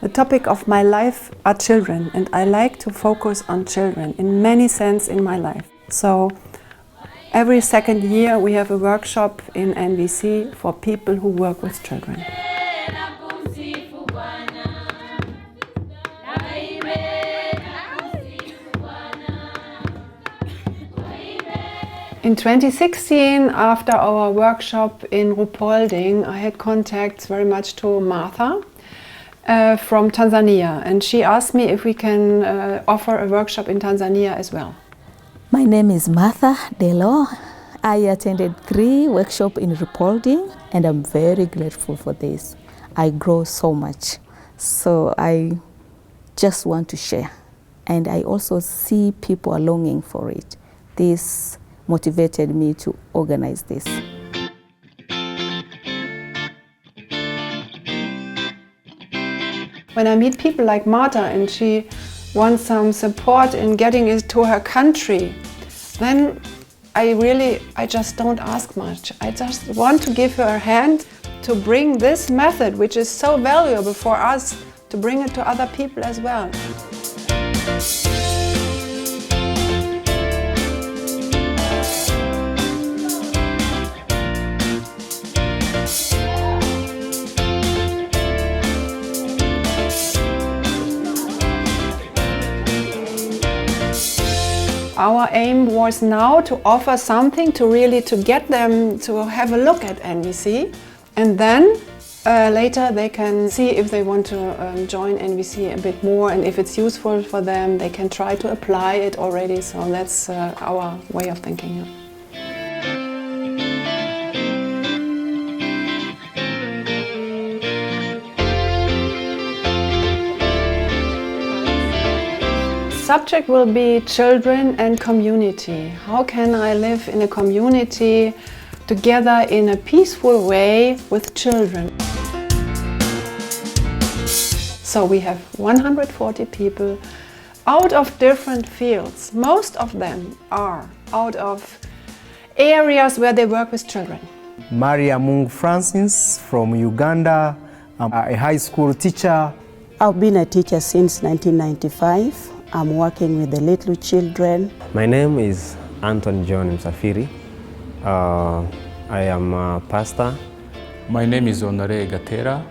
The topic of my life are children, and I like to focus on children in many senses in my life. So every second year we have a workshop in NVC for people who work with children. In 2016, after our workshop in Ruhpolding, I had contacts very much to Martha from Tanzania, and she asked me if we can offer a workshop in Tanzania as well. My name is Martha Delo. I attended 3 workshops in Ruhpolding, and I'm very grateful for this. I grow so much, so I just want to share. And I also see people are longing for it. This motivated me to organize this. When I meet people like Martha and she wants some support in getting it to her country, then I just don't ask much. I just want to give her a hand to bring this method, which is so valuable for us, to bring it to other people as well. Our aim was now to offer something to really get them to have a look at NVC, and then later they can see if they want to join NVC a bit more, and if it's useful for them they can try to apply it already. So that's our way of thinking. Yeah. Subject will be children and community. How can I live in a community together in a peaceful way with children? So we have 140 people out of different fields. Most of them are out of areas where they work with children. Maria Mungu Francis from Uganda. I'm a high school teacher. I've been a teacher since 1995. I'm working with the little children. My name is Anton John Msafiri. I am a pastor. My name is Honore Gatera.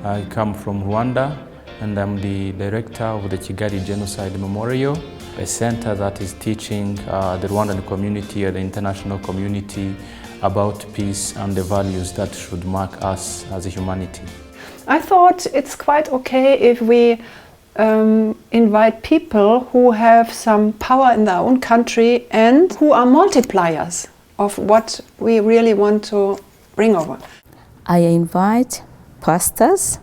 I come from Rwanda, and I'm the director of the Kigali Genocide Memorial, a center that is teaching the Rwandan community and the international community about peace and the values that should mark us as a humanity. I thought it's quite okay if we invite people who have some power in their own country and who are multipliers of what we really want to bring over. I invite pastors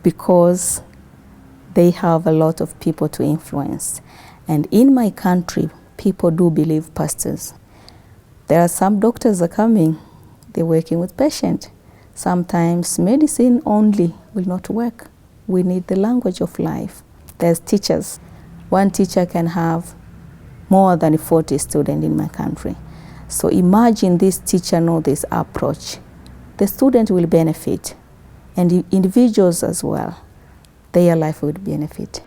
because they have a lot of people to influence. And in my country, people do believe pastors. There are some doctors are coming, they're working with patients. Sometimes medicine only will not work. We need the language of life. There's teachers. One teacher can have more than 40 students in my country. So imagine this teacher know this approach. The student will benefit, and the individuals as well. Their life would benefit.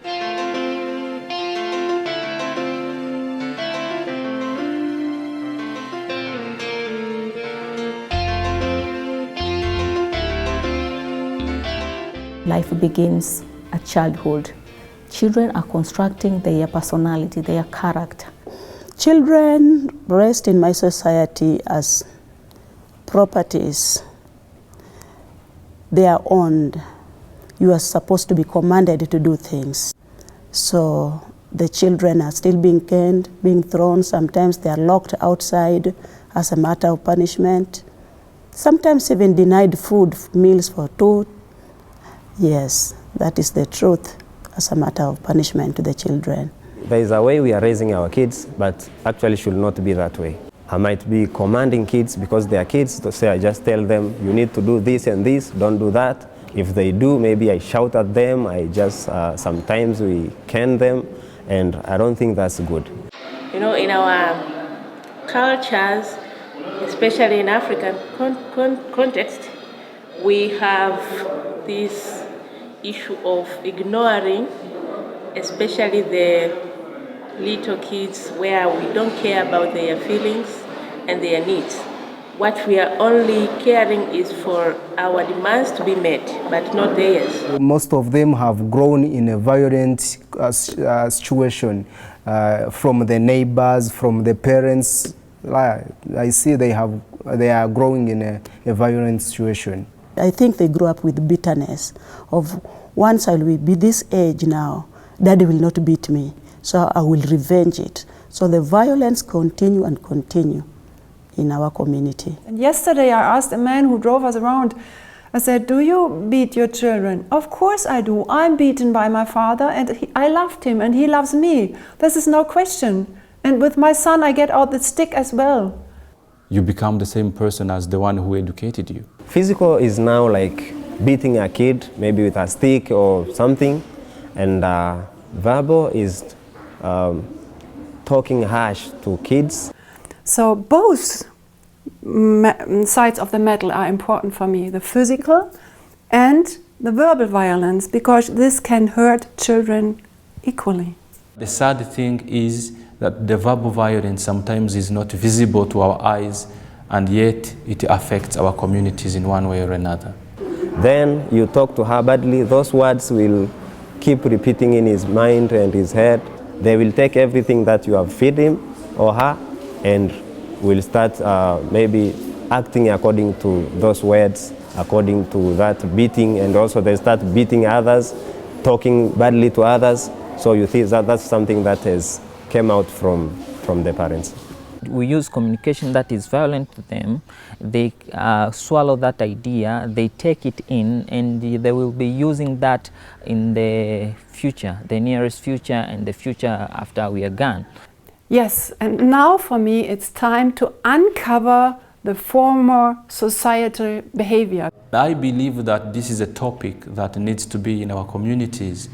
Life begins at childhood. Children are constructing their personality, their character. Children rest in my society as properties. They are owned. You are supposed to be commanded to do things. So the children are still being caned, being thrown. Sometimes they are locked outside as a matter of punishment. Sometimes even denied food, meals for 2. Yes, that is the truth as a matter of punishment to the children. There is a way we are raising our kids, but actually should not be that way. I might be commanding kids because they are kids, so I just tell them, you need to do this and this, don't do that. If they do, maybe I shout at them, I just, sometimes we cane them, and I don't think that's good. You know, in our cultures, especially in African context, we have this issue of ignoring, especially the little kids, where we don't care about their feelings and their needs. What we are only caring is for our demands to be met, but not theirs. Most of them have grown in a violent situation from the neighbors, from the parents. I see they are growing in a violent situation. I think they grew up with bitterness of, once I will be this age now, Daddy will not beat me, so I will revenge it. So the violence continue and continue in our community. And yesterday I asked a man who drove us around, I said, do you beat your children? Of course I do. I'm beaten by my father and I loved him and he loves me. This is no question. And with my son I get out the stick as well. You become the same person as the one who educated you. Physical is now like beating a kid, maybe with a stick or something, and verbal is talking harsh to kids. So both sides of the medal are important for me, the physical and the verbal violence, because this can hurt children equally. The sad thing is that the verbal violence sometimes is not visible to our eyes, and yet it affects our communities in one way or another. Then you talk to her badly, those words will keep repeating in his mind and his head. They will take everything that you have fed him or her and will start maybe acting according to those words, according to that beating, and also they start beating others, talking badly to others. So you think that that's something that has came out from the parents. We use communication that is violent to them. They swallow that idea, they take it in, and they will be using that in the future, the nearest future and the future after we are gone. Yes, and now for me it's time to uncover the former societal behavior. I believe that this is a topic that needs to be in our communities,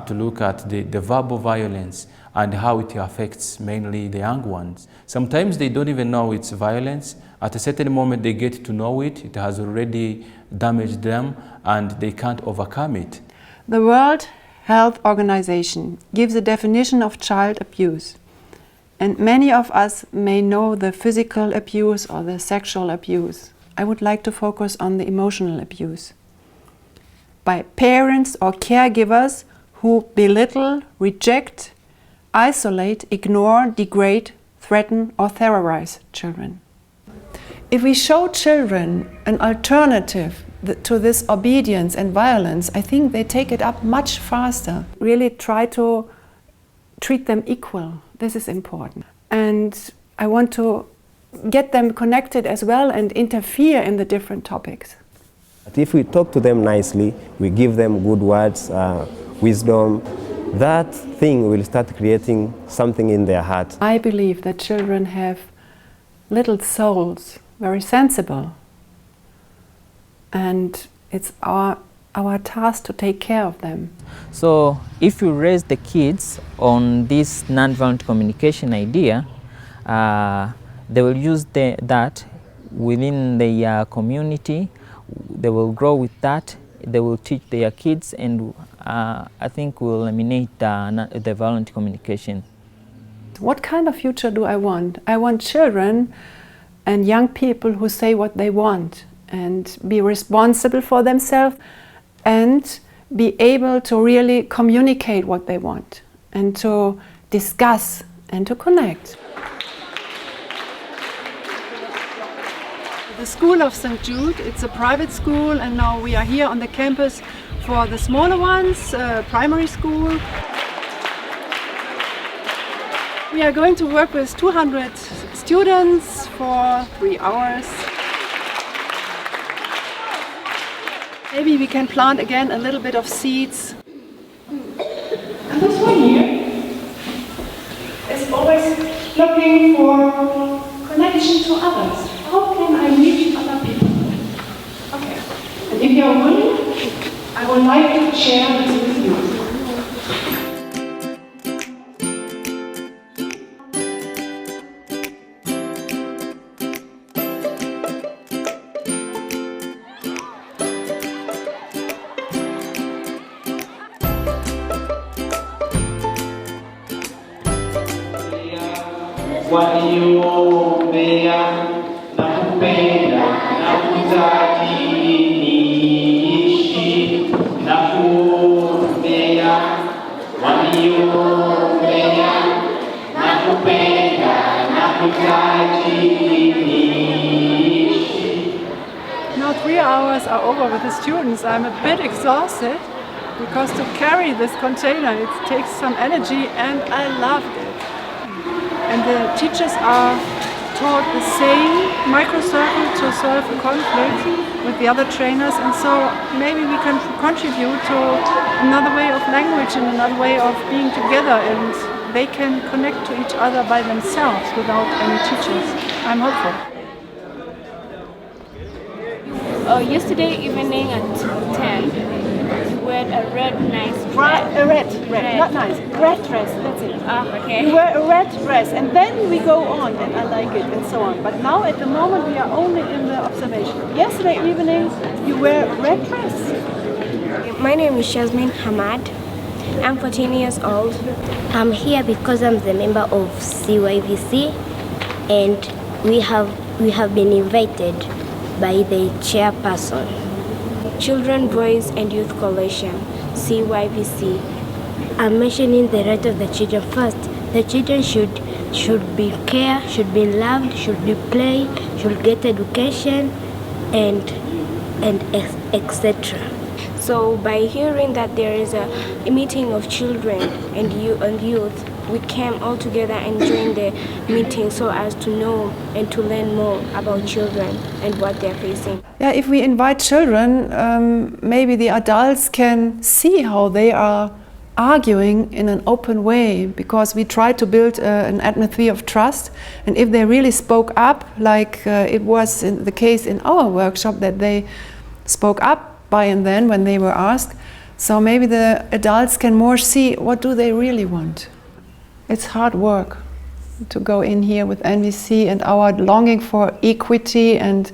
to look at the verbal violence and how it affects mainly the young ones. Sometimes they don't even know it's violence. At a certain moment they get to know it, it has already damaged them and they can't overcome it. The World Health Organization gives a definition of child abuse. And many of us may know the physical abuse or the sexual abuse. I would like to focus on the emotional abuse by parents or caregivers who belittle, reject, isolate, ignore, degrade, threaten or terrorize children. If we show children an alternative to this obedience and violence, I think they take it up much faster. Really try to treat them equal. This is important. And I want to get them connected as well and interfere in the different topics. But if we talk to them nicely, we give them good words, wisdom, that thing will start creating something in their heart. I believe that children have little souls, very sensible. And it's our task to take care of them. So if you raise the kids on this nonviolent communication idea, they will use that within their community, they will grow with that, they will teach their kids, and I think we'll eliminate the violent communication. What kind of future do I want? I want children and young people who say what they want and be responsible for themselves and be able to really communicate what they want and to discuss and to connect. The School of St. Jude, it's a private school, and now we are here on the campus for the smaller ones, primary school. We are going to work with 200 students for 3 hours. Maybe we can plant again a little bit of seeds. And this one here is always looking for connection to others. How can I reach other people? Okay. And if you're willing, I would like to share this with you. waliombea na kupenda na kutadilishi na kuombea waliombea na kupenda na kutadilishi. Now 3 hours are over with the students. I'm a bit exhausted because to carry this container it takes some energy, and I loved it. And the teachers are taught the same microcircle to solve a conflict with the other trainers, and so maybe we can contribute to another way of language and another way of being together, and they can connect to each other by themselves without any teachers. I'm hopeful. Yesterday evening at 10, we wear a red nice dress. Red, not nice. Red dress, that's it. Okay. We wear a red dress and then we go on, and I like it and so on. But now at the moment we are only in the observation. Yesterday evening you wear a red dress. My name is Shazmin Hamad. I'm 14 years old. I'm here because I'm the member of CYVC, and we have been invited by the chairperson. Children, Boys and Youth Coalition, CYVC. I'm mentioning the right of the children first. The children should be cared, should be loved, should be play, should get education, and etc. So by hearing that there is a meeting of children and youth, we came all together and joined the meeting so as to know and to learn more about children and what they're facing. Yeah, if we invite children, maybe the adults can see how they are arguing in an open way, because we try to build an atmosphere of trust. And if they really spoke up, like it was in the case in our workshop, that they spoke up by and then when they were asked, so maybe the adults can more see what do they really want. It's hard work to go in here with NVC and our longing for equity and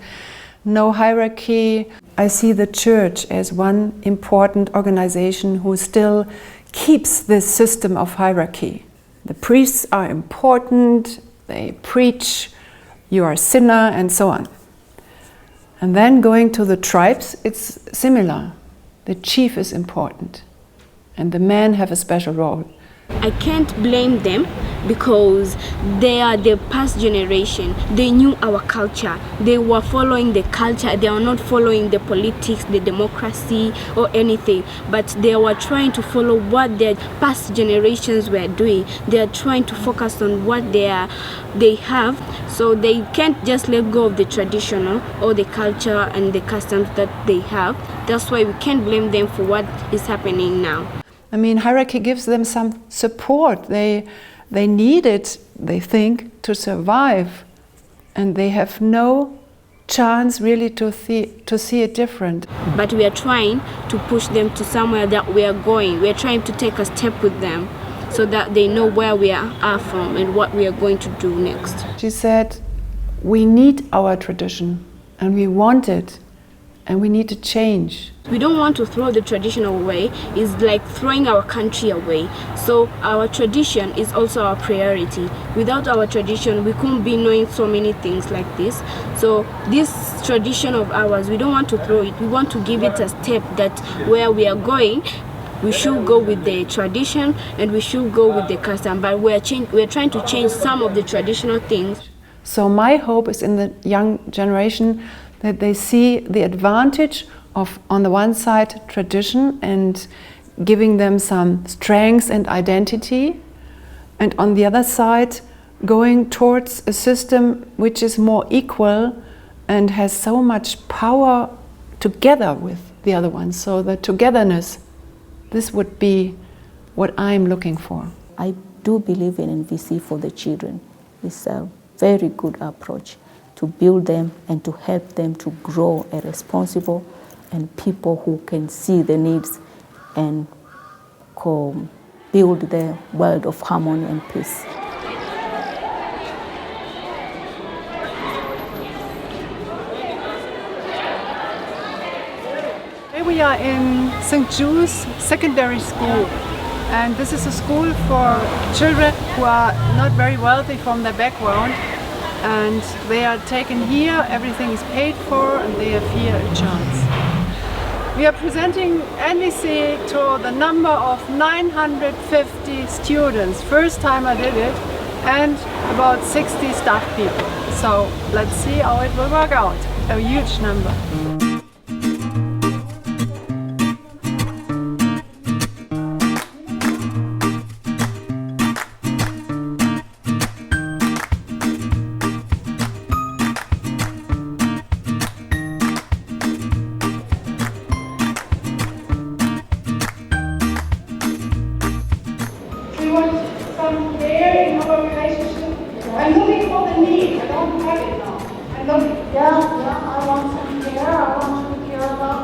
no hierarchy. I see the church as one important organization who still keeps this system of hierarchy. The priests are important, they preach, you are a sinner, and so on. And then going to the tribes, it's similar. The chief is important, and the men have a special role. I can't blame them because they are the past generation. They knew our culture. They were following the culture. They are not following the politics, the democracy or anything, but they were trying to follow what their past generations were doing. They are trying to focus on what they have, so they can't just let go of the traditional or the culture and the customs that they have. That's why we can't blame them for what is happening now. I mean, hierarchy gives them some support. They need it, they think, to survive. And they have no chance really to see it different. But we are trying to push them to somewhere that we are going. We are trying to take a step with them so that they know where we are from and what we are going to do next. She said, we need our tradition and we want it and we need to change. We don't want to throw the tradition away. It's like throwing our country away. So our tradition is also our priority. Without our tradition, we couldn't be knowing so many things like this. So this tradition of ours, we don't want to throw it. We want to give it a step that where we are going, we should go with the tradition and we should go with the custom. But we're trying to change some of the traditional things. So my hope is in the young generation that they see the advantage of, on the one side, tradition and giving them some strength and identity, and on the other side, going towards a system which is more equal and has so much power together with the other ones. So the togetherness, this would be what I'm looking for. I do believe in NVC for the children. It's a very good approach to build them and to help them to grow a responsible and people who can see the needs and build the world of harmony and peace. Here we are in St. Jude's Secondary School. And this is a school for children who are not very wealthy from their background, and they are taken here, everything is paid for, and they have here a chance. We are presenting NVC to the number of 950 students, first time I did it, and about 60 staff people. So let's see how it will work out. A huge number. We want some care in our relationship. I'm looking for the need. I don't have it now. I'm looking. Yeah, I want some care. I want to care about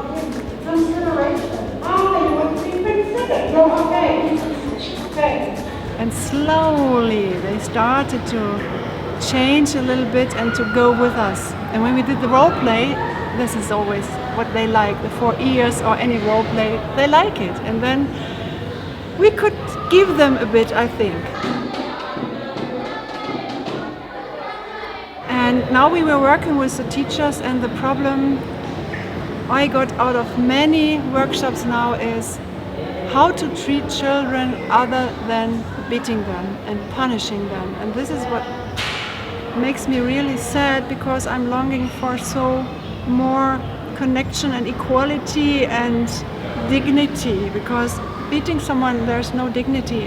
consideration. Ah, you want to be considered. No, okay. Okay. And slowly they started to change a little bit and to go with us. And when we did the role play, this is always what they like, the 4 ears or any role play, they like it. And then we could give them a bit, I think. And now we were working with the teachers, and the problem I got out of many workshops now is how to treat children other than beating them and punishing them. And this is what makes me really sad, because I'm longing for so more connection and equality and dignity, because beating someone, there's no dignity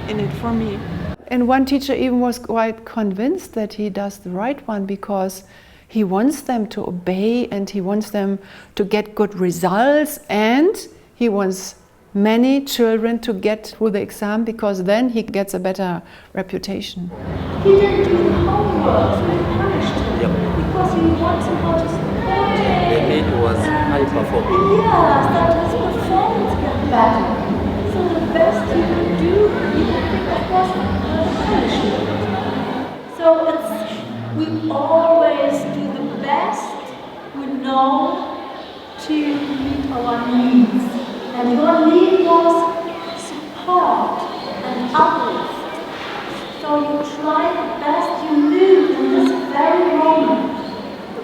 in it for me. And one teacher even was quite convinced that he does the right one, because he wants them to obey and he wants them to get good results, and he wants many children to get through the exam, because then he gets a better reputation. He didn't do the homework, so he punished him. Yep. Because he wants him to support him. The need was high performing. Yes, that his performance get better. So the best he can do, he can think, of course, punishment. So we always do the best we know to meet our needs. And your need was support and uplift. So you try the best you knew in this very moment. The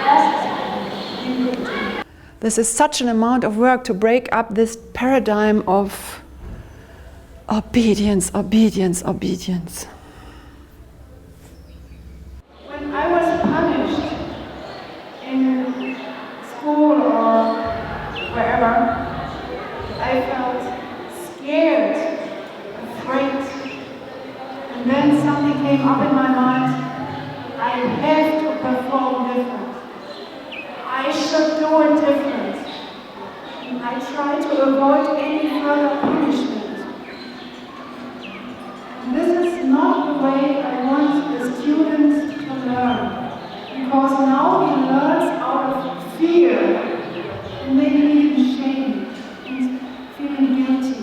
best you could do. This is such an amount of work to break up this paradigm of obedience, obedience, obedience. When I was punished in school or wherever, I felt scared, afraid. And then something came up in my mind. I have to perform different. I should do it different. And I try to avoid any further punishment. And this is not the way I want the students to learn. Because now he learns out of fear and maybe even shame and feeling guilty.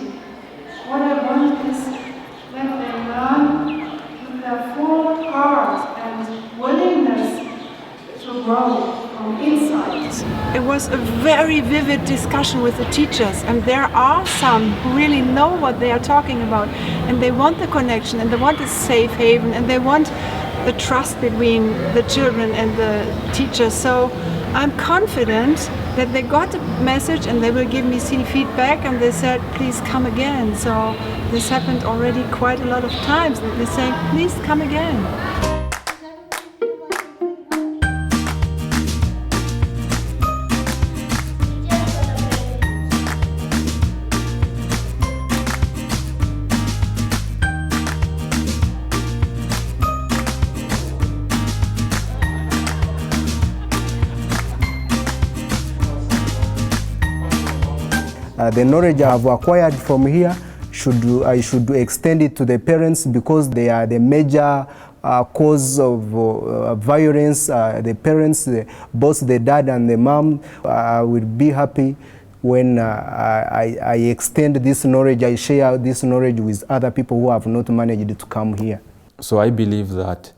What I want is that they learn with their full heart and willingness to grow from inside. It was a very vivid discussion with the teachers, and there are some who really know what they are talking about, and they want the connection, and they want a safe haven, and they want the trust between the children and the teachers. So I'm confident that they got the message and they will give me feedback, and they said, please come again. So this happened already quite a lot of times. They say, please come again. The knowledge I've acquired from here, I should extend it to the parents, because they are the major cause of violence. The parents, both the dad and the mom, will be happy when I extend this knowledge, I share this knowledge with other people who have not managed to come here. So I believe that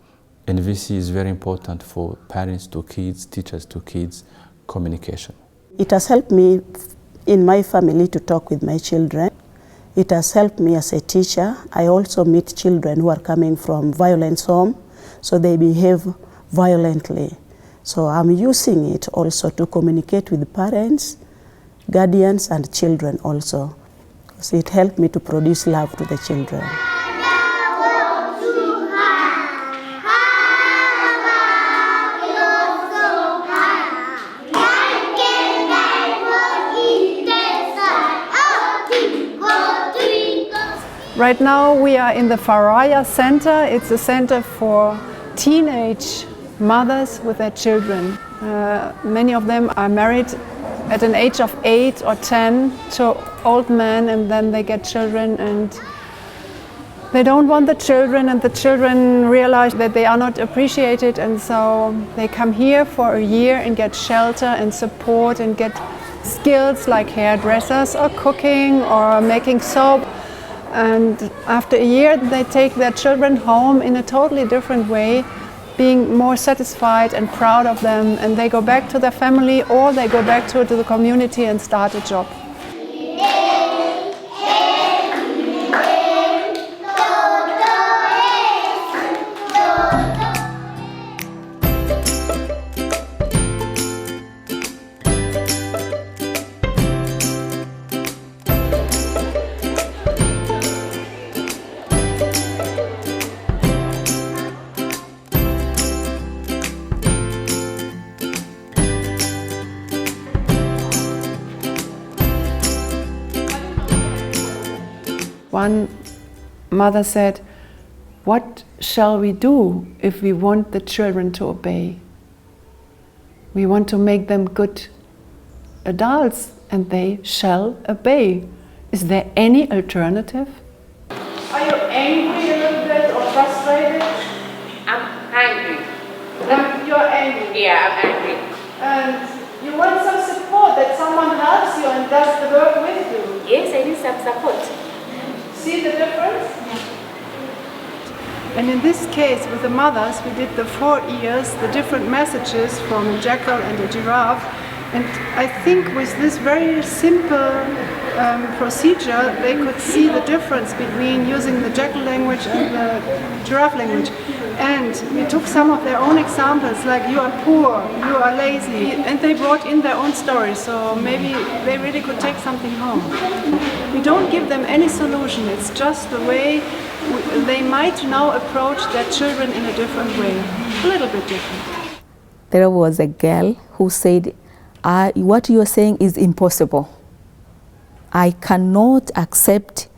NVC is very important for parents to kids, teachers to kids, communication. It has helped me in my family to talk with my children It has helped me as a teacher. I also meet children who are coming from violence home, so they behave violently. So I'm using it also to communicate with parents, guardians, and children also. So it helped me to produce love to the children. Right now we are in the Faraya Center. It's a center for teenage mothers with their children. Many of them are married at an age of 8 or 10 to old men, and then they get children and they don't want the children, and the children realize that they are not appreciated, and so they come here for a year and get shelter and support and get skills like hairdressers or cooking or making soap. And after a year they take their children home in a totally different way, being more satisfied and proud of them, and they go back to their family or they go back to the community and start a job. One mother said, "What shall we do if we want the children to obey? We want to make them good adults and they shall obey. Is there any alternative?" Are you angry a little bit or frustrated? I'm angry. You're angry. Yeah, I'm angry. And you want some support, that someone helps you and does the work with you. Yes, I need some support. See the difference? And in this case, with the mothers, we did the 4 ears, the different messages from a jackal and a giraffe. And I think with this very simple procedure, they could see the difference between using the jackal language and the giraffe language. And we took some of their own examples, like you are poor, you are lazy, and they brought in their own stories, so maybe they really could take something home. We don't give them any solution, it's just the way they might now approach their children in a different way, a little bit different. There was a girl who said, what you are saying is impossible. I cannot accept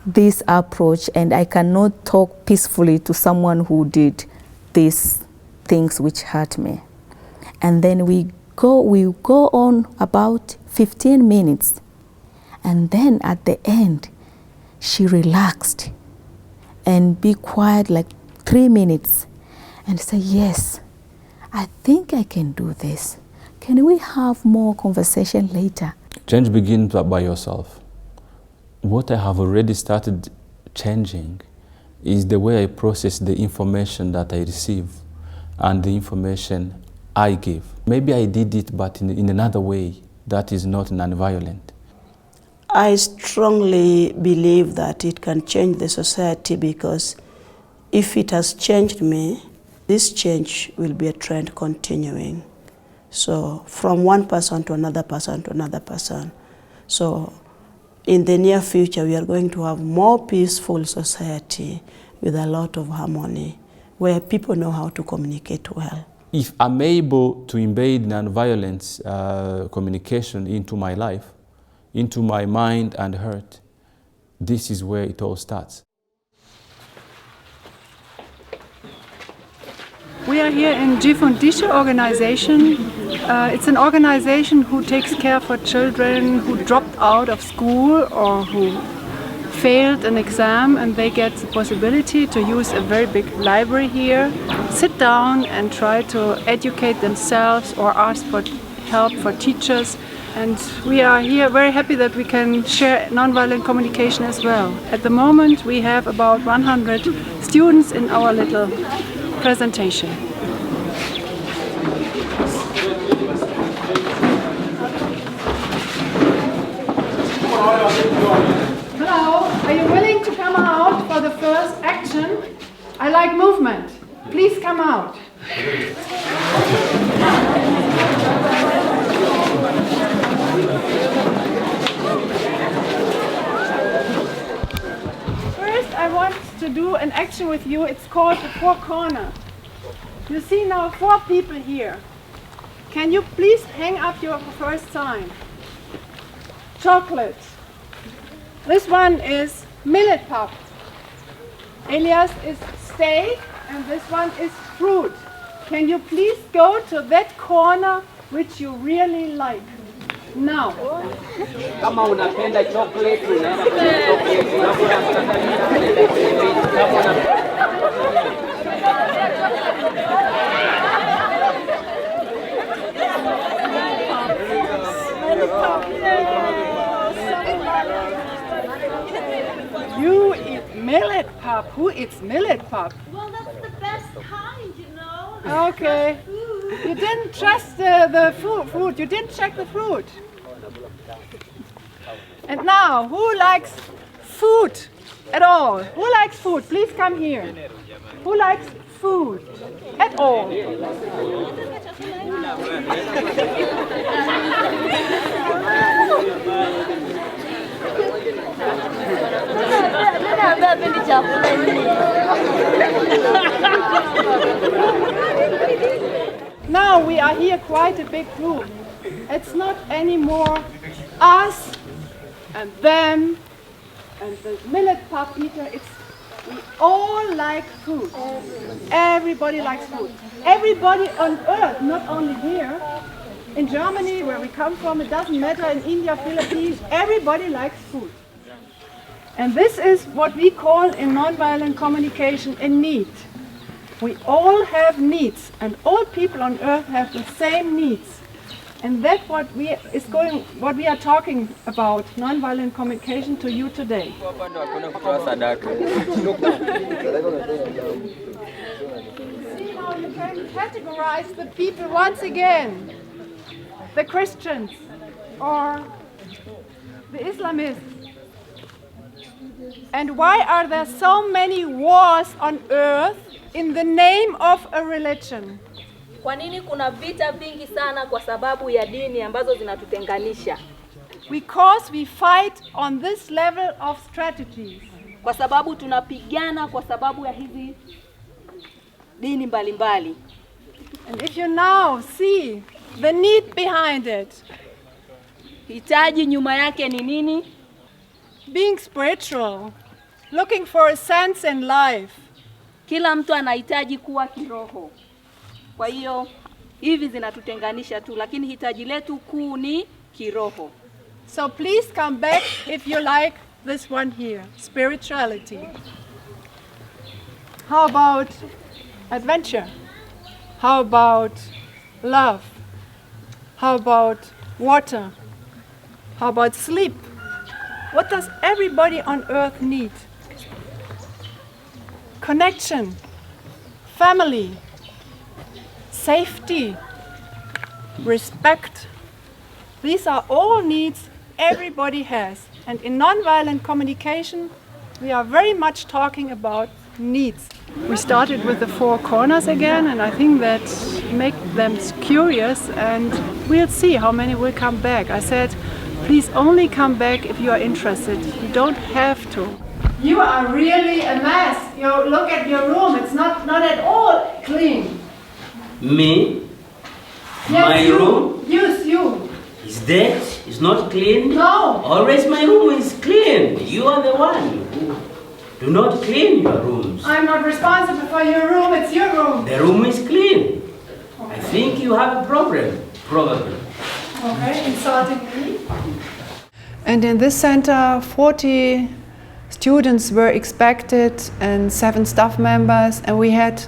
this approach and I cannot talk peacefully to someone who did these things which hurt me. And then we go on about 15 minutes, and then at the end she relaxed and be quiet like 3 minutes and say, "Yes, I think I can do this. Can we have more conversation later?" Change begins by yourself. What I have already started changing is the way I process the information that I receive and the information I give. Maybe I did it, but in another way that is not non-violent. I strongly believe that it can change the society, because if it has changed me, this change will be a trend continuing. So from one person to another person to another person. So in the near future, we are going to have more peaceful society with a lot of harmony, where people know how to communicate well. If I'm able to embed non-violence communication into my life, into my mind and heart, this is where it all starts. We are here in Jifundisha organization. It's an organization who takes care for children who dropped out of school or who failed an exam, and they get the possibility to use a very big library here, sit down and try to educate themselves or ask for help for teachers. And we are here very happy that we can share nonviolent communication as well. At the moment we have about 100 students in our little presentation. Hello. like movement? Please come out. First, I want to do an action with you. It's called the four corner. You see now 4 people here. Can you please hang up your first sign? Chocolate. This one is millet pop. Elias is steak, and this one is fruit. Can you please go to that corner which you really like? Now. Kama unapenda chocolate, unaenda kwenye chocolate. You eat millet pop. Who eats millet pop? Well, that's the best kind, you know. Okay. You didn't trust the fruit. You didn't check the fruit. And now, who likes food at all? Who likes food? Please come here. Who likes food at all? Now we are here quite a big group. It's not anymore us and them and the millet pop eater. It's we all like food. Everybody likes food. Everybody on earth, not only here. In Germany, where we come from, it doesn't matter, in India, Philippines, everybody likes food. And this is what we call in nonviolent communication a need. We all have needs, and all people on earth have the same needs. And that's what we are talking about, nonviolent communication, to you today. See how you can categorize the people once again. The Christians or the Islamists. And why are there so many wars on earth in the name of a religion? Kwa nini kuna vita vingi sana kwa sababu ya dini ambazo zinatutenganisha? Because we fight on this level of strategies. Kwa sababu tunapigana kwa sababu ya hizi dini mbalimbali. And if you now see the need behind it, hitaji nyuma yake ni nini? Being spiritual, looking for a sense in life. Kila mtu anahitaji kuwa kiroho. Kwa hiyo hivi zinatutenganisha tu, lakini hitaji letu kuu ni kiroho. So please come back if you like this one here, spirituality. How about adventure? How about love? How about water? How about sleep? What does everybody on earth need? Connection, family, safety, respect. These are all needs everybody has. And in nonviolent communication, we are very much talking about needs. We started with the 4 corners again, and I think that makes them curious, and we'll see how many will come back. I said, please only come back if you are interested. You don't have to. You are really a mess. You look at your room, it's not at all clean. Me? Yes, my you. room? Yes, you. Is that? It's not clean? No. Always my room is clean. You are the one who do not clean your rooms. I'm not responsible for your room, it's your room. The room is clean. Okay. I think you have a problem, probably. Okay, insulting me. And in this center, 40 students were expected and 7 staff members, and we had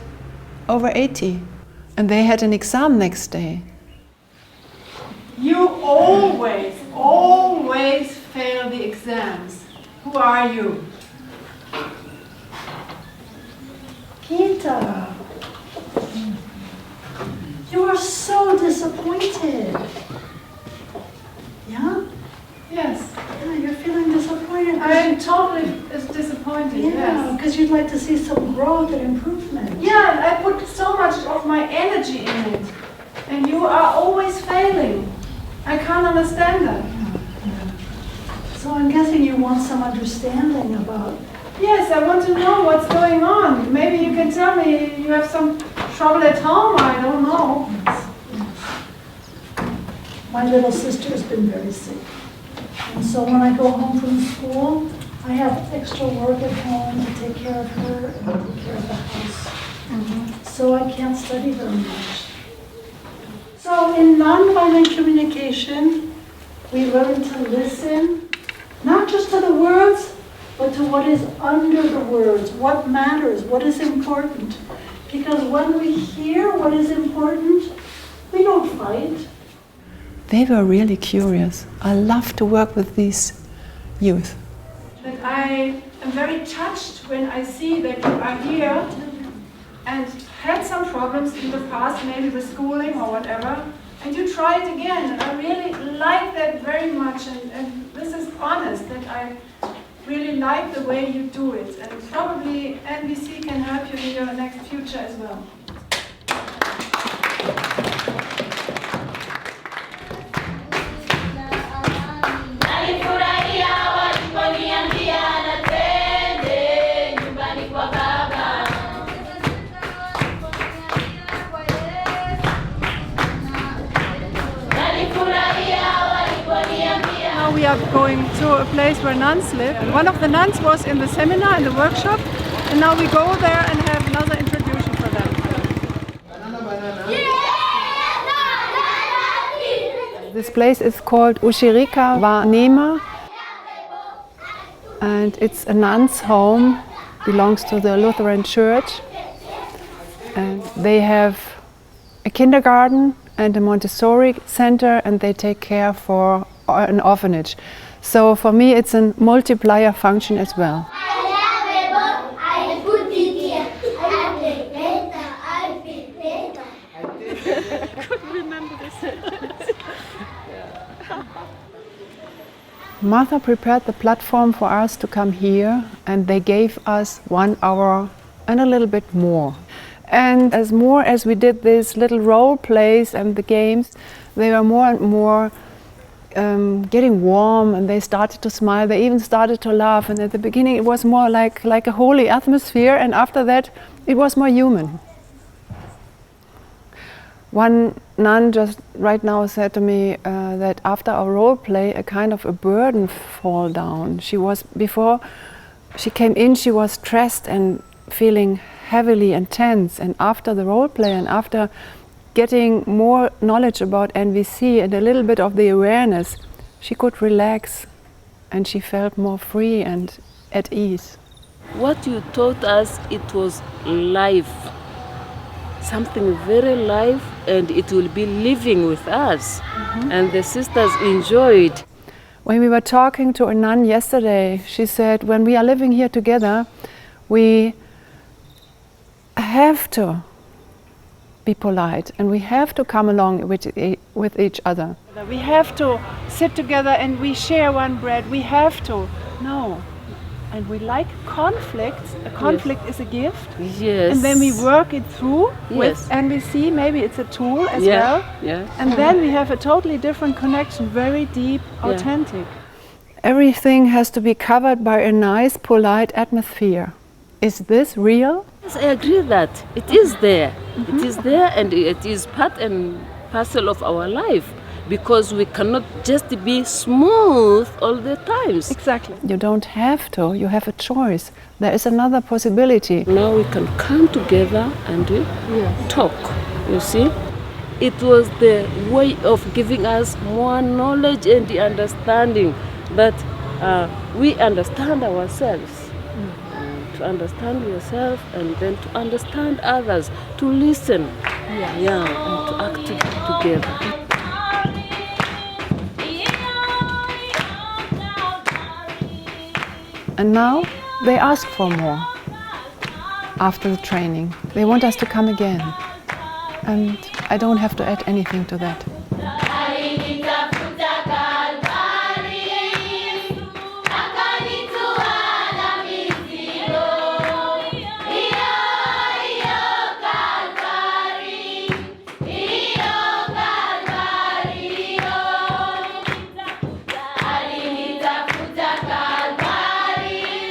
over 80. And they had an exam next day. You always fail the exams. Who are you? Kita, you are so disappointed. Yeah? Yes. Yeah, you're feeling disappointed. I am totally disappointed. disappointed. Yeah, because you'd like to see some growth and improvement. Yeah, and I put so much of my energy in it. And you are always failing. I can't understand that. So I'm guessing you want some understanding about. Yes, I want to know what's going on. Maybe you can tell me you have some trouble at home, I don't know. My little sister has been very sick. And so when I go home from school, I have extra work at home to take care of her and take care of the house. So I can't study very much. So in nonviolent communication, we learn to listen, not just to the words, but to what is under the words, what matters, what is important. Because when we hear what is important, we don't fight. They were really curious. I love to work with these youth. That I am very touched when I see that you are here and had some problems in the past, maybe with schooling or whatever, and you try it again. And I really like that very much, and this is honest, that I really like the way you do it. And probably NVC can help you in your next future as well. Now we are going to a place where nuns live. One of the nuns was in the seminar, in the workshop, and now we go there and have another introduction for them. This place is called Ushirika wa Neema, and it's a nun's home, belongs to the Lutheran Church, and they have a kindergarten and a Montessori center, and they take care for an orphanage. So for me it's a multiplier function as well. Martha prepared the platform for us to come here, and they gave us 1 hour and a little bit more. And as more as we did these little role plays and the games, they were more and more getting warm, and they started to smile. They even started to laugh. And at the beginning it was more like a holy atmosphere, and after that it was more human. One nun just right now said to me that after our role play a kind of a burden fall down. She was, before she came in, she was stressed and feeling heavily and tense, and after the role play and after getting more knowledge about NVC and a little bit of the awareness, she could relax and she felt more free and at ease. What you taught us, it was life, something very live, and it will be living with us. And the sisters enjoyed. When we were talking to a nun yesterday, she said, when we are living here together, we have to be polite, and we have to come along with each other. We have to sit together and we share one bread. We have to. No. And we like conflict. A conflict is a gift. Yes. And then we work it through with Yes. NVC. Maybe it's a tool as Yeah, well. yeah. And then we have a totally different connection, very deep, Yeah. authentic. Everything has to be covered by a nice, polite atmosphere. Is this real? Yes, I agree that it is there. It is there, and it is part and parcel of our life, because we cannot just be smooth all the times. Exactly. You don't have to, you have a choice. There is another possibility. Now we can come together and talk, you see. It was the way of giving us more knowledge and the understanding that we understand ourselves. To understand yourself, and then to understand others, to listen, and to act together. And now they ask for more after the training. They want us to come again. And I don't have to add anything to that.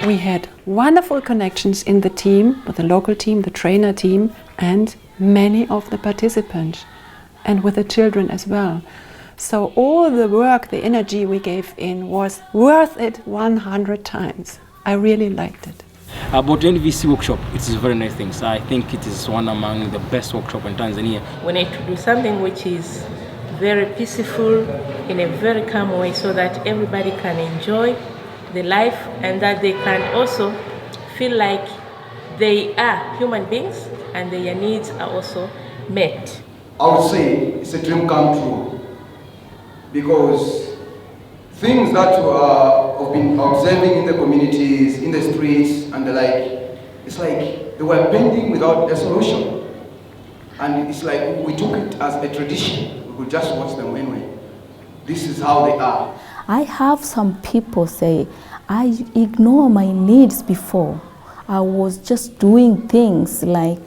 We had wonderful connections in the team, with the local team, the trainer team, and many of the participants, and with the children as well. So all the work, the energy we gave in was worth it 100 times. I really liked it. About NVC workshop, it is very nice things. I think it is one among the best workshop in Tanzania. We need to do something which is very peaceful, in a very calm way, so that everybody can enjoy the life and that they can also feel like they are human beings and their needs are also met. I would say it's a dream come true, because things that I've been observing in the communities, in the streets and the like, it's like they were pending without a solution. And it's like we took it as a tradition. We could just watch them anyway. This is how they are. I have some people say, I ignore my needs before. I was just doing things like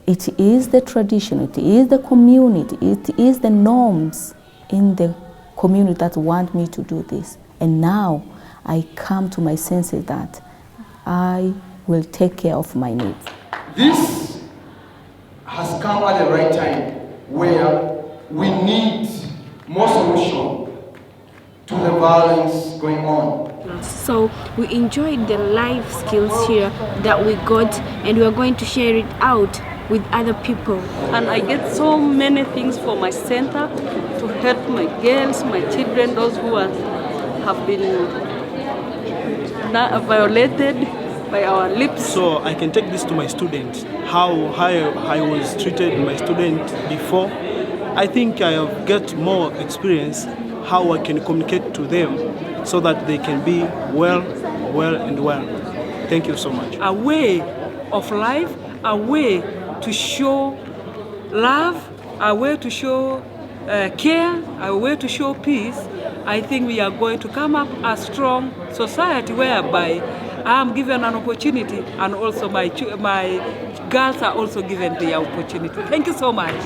it is the tradition, it is the community, it is the norms in the community that want me to do this. And now I come to my senses that I will take care of my needs. This has come at the right time where we need more solution to the violence going on. So we enjoyed the life skills here that we got, and we are going to share it out with other people. And I get so many things for my center to help my girls, my children, those who have been violated by our lips. So I can take this to my students, how I was treated my student before. I think I have got more experience how I can communicate to them so that they can be well. Thank you so much. A way of life, a way to show love, a way to show care, a way to show peace. I think we are going to come up a strong society whereby I am given an opportunity and also my girls are also given the opportunity. Thank you so much.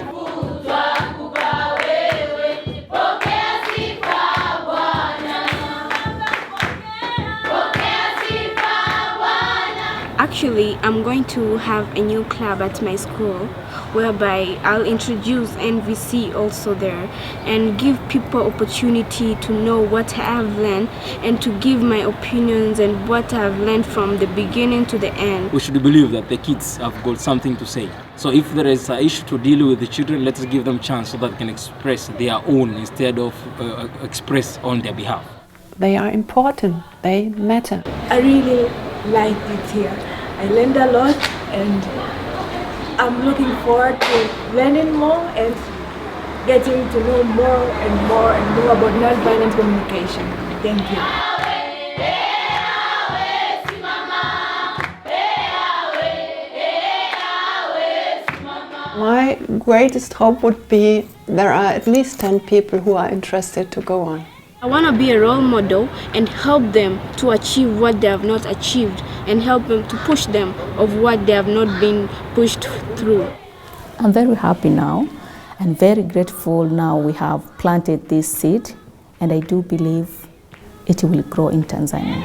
Actually, I'm going to have a new club at my school whereby I'll introduce NVC also there and give people opportunity to know what I've learned and to give my opinions and what I've learned from the beginning to the end. We should believe that the kids have got something to say. So if there is an issue to deal with the children, let's give them a chance so that they can express their own instead of express on their behalf. They are important, they matter. I really liked it here. I learned a lot and I'm looking forward to learning more and getting to know more and more about nonviolent communication. Thank you. My greatest hope would be there are at least 10 people who are interested to go on. I want to be a role model and help them to achieve what they have not achieved and help them to push them of what they have not been pushed through. I'm very happy now and very grateful now we have planted this seed, and I do believe it will grow in Tanzania.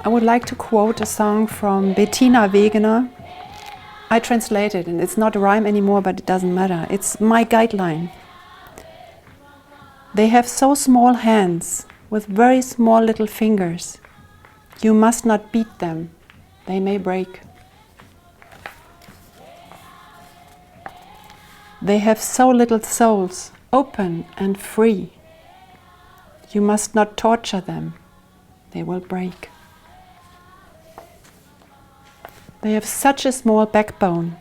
I would like to quote a song from Bettina Wegener. I translated, and it's not a rhyme anymore, but it doesn't matter. It's my guideline. They have so small hands with very small little fingers. You must not beat them. They may break. They have so little souls, open and free. You must not torture them. They will break. They have such a small backbone.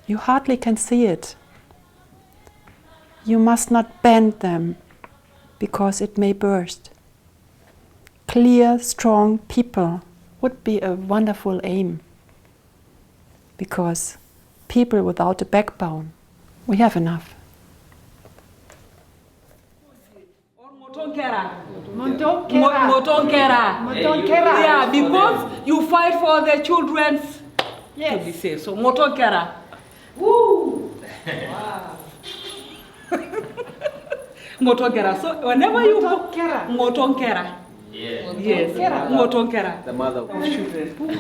You hardly can see it. You must not bend them, because it may burst. Clear, strong people would be a wonderful aim, because people without a backbone, we have enough. Motonkera. Motonkera. Motonkera. Motonkera. Yeah, because you fight for the children's to be safe. So Motonkera. Woo! Wow. Motonkera. So whenever you go, Motonkera. Yes. Yes. Motonkera. The mother of children.